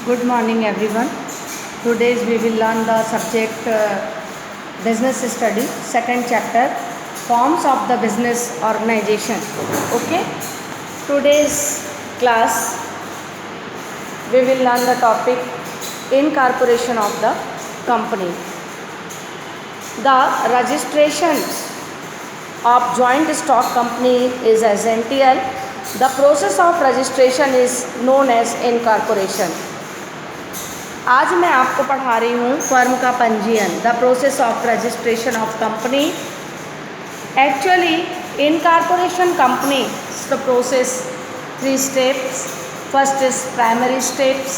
Good morning everyone. Today we will learn the subject business study, second chapter, forms of the business organization. Okay. Today's class we will learn the topic incorporation of the company. The registration of joint stock company is essential. The process of registration is known as incorporation. आज मैं आपको पढ़ा रही हूँ firm का पंजीयन, the process of registration of company. Actually incorporation company the process 3 steps. First is primary steps,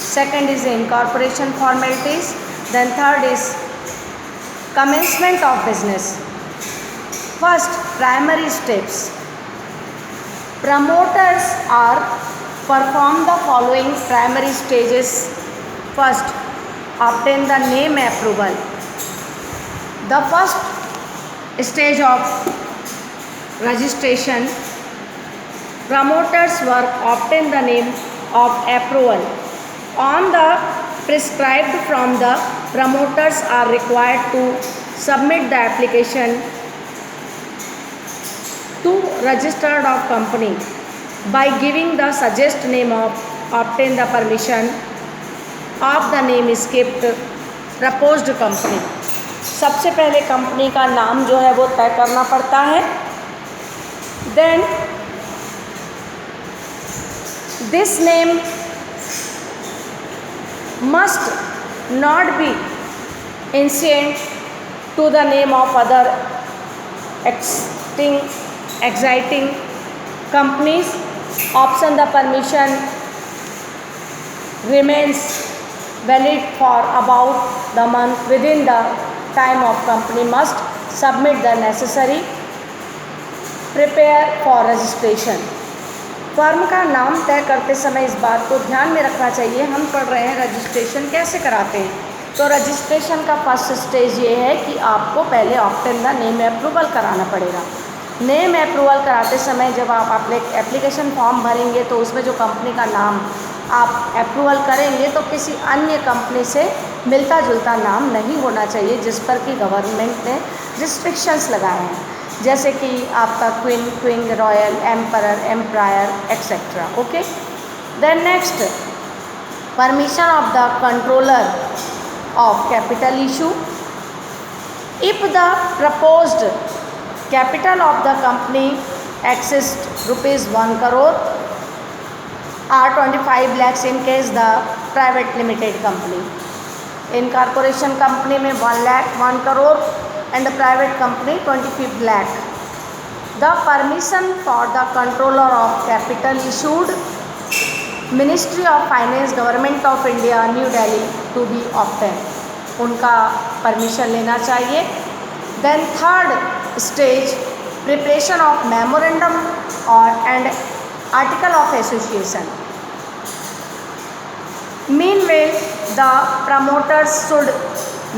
second is incorporation formalities, then third is commencement of business. First, primary steps. Promoters are perform the following primary stages. First, obtain the name approval. The first stage of registration, promoters work obtain the name of approval. On the prescribed from the promoters are required to submit the application to registered of company by giving the suggest name of obtain the permission of the name is kept proposed company. सबसे पहले company का नाम जो है वो तय करना पड़ता है. Then this name must not be ancient to the name of other exciting companies. Option the permission remains valid for about the month. Within the time of company must submit the necessary prepare for registration. Firm का नाम तय करते समय इस बात को ध्यान में रखना चाहिए. हम पढ़ रहे हैं रजिस्ट्रेशन कैसे कराते हैं. तो रजिस्ट्रेशन का फर्स्ट स्टेज ये है कि आपको पहले ऑब्टेन द नेम अप्रूवल कराना पड़ेगा. नेम अप्रूवल कराते समय जब आप एप्लीकेशन फॉर्म भरेंगे तो उसमें जो कंपनी का नाम आप अप्रूवल करेंगे तो किसी अन्य कंपनी से मिलता जुलता नाम नहीं होना चाहिए जिस पर कि गवर्नमेंट ने रिस्ट्रिक्शंस लगाए हैं, जैसे कि आपका queen, king, royal, emperor, empire etcetera. Okay. Then next, permission of the controller of capital issue. If the proposed capital of the company exist ₹1 crore or 25 lakhs in case the private limited company. Incorporation company में 1 lakh 1 crore and the private company 25 lakh. The permission for the controller of capital issued Ministry of Finance, Government of India, New Delhi to be obtained. उनका permission लेना चाहिए. Then third stage, preparation of memorandum and article of association. Meanwhile, the promoters should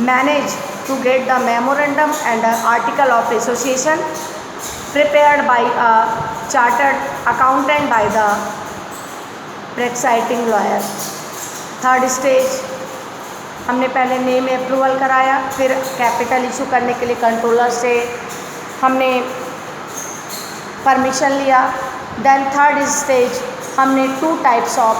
manage to get the memorandum and article of association prepared by a chartered accountant by the practicing lawyer. Third stage, हमने पहले name approval कराया, फिर capital issue करने के लिए controller से हमने permission लिया. देन थर्ड स्टेज, हमने 2 टाइप्स ऑफ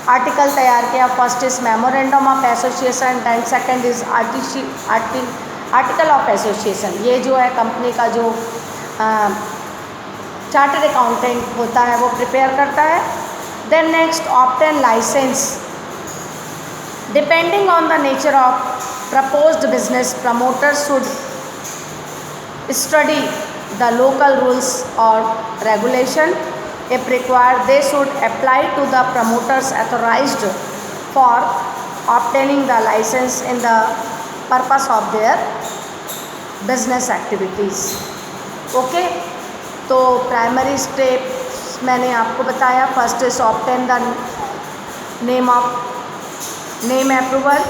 आर्टिकल तैयार किया. First is memorandum of association, then second is article of association. ये जो है कंपनी का जो चार्टर्ड अकाउंटेंट होता है वो प्रिपेयर करता है. Then next, obtain licence. Depending on the nature of proposed business, promoters should study the local rules or regulation. If required, they should apply to the promoters authorized for obtaining the license in the purpose of their business activities. Okay. तो primary steps मैंने आपको बताया. First is obtain the name approval,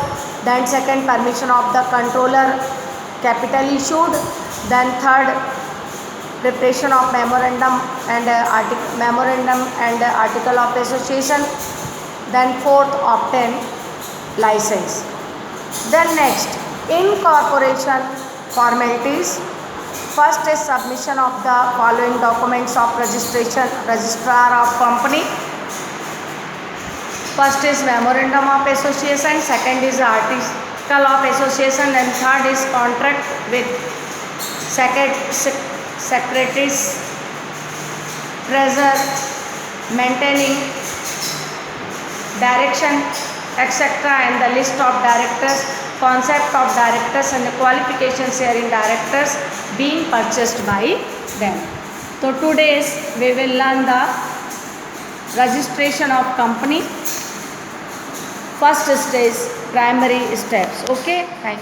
then second permission of the controller capital issued, then third preparation of memorandum and article of association. Then fourth, obtain license. Then next, incorporation formalities. First is submission of the following documents of registration, registrar of company. First is memorandum of association, second is article of association, and third is contract with secretaries, treasurer, maintaining, direction, etc., and the list of directors, concept of directors and the qualifications herein directors being purchased by them. So today we will learn the registration of company. First stage, primary steps. Okay, thank you.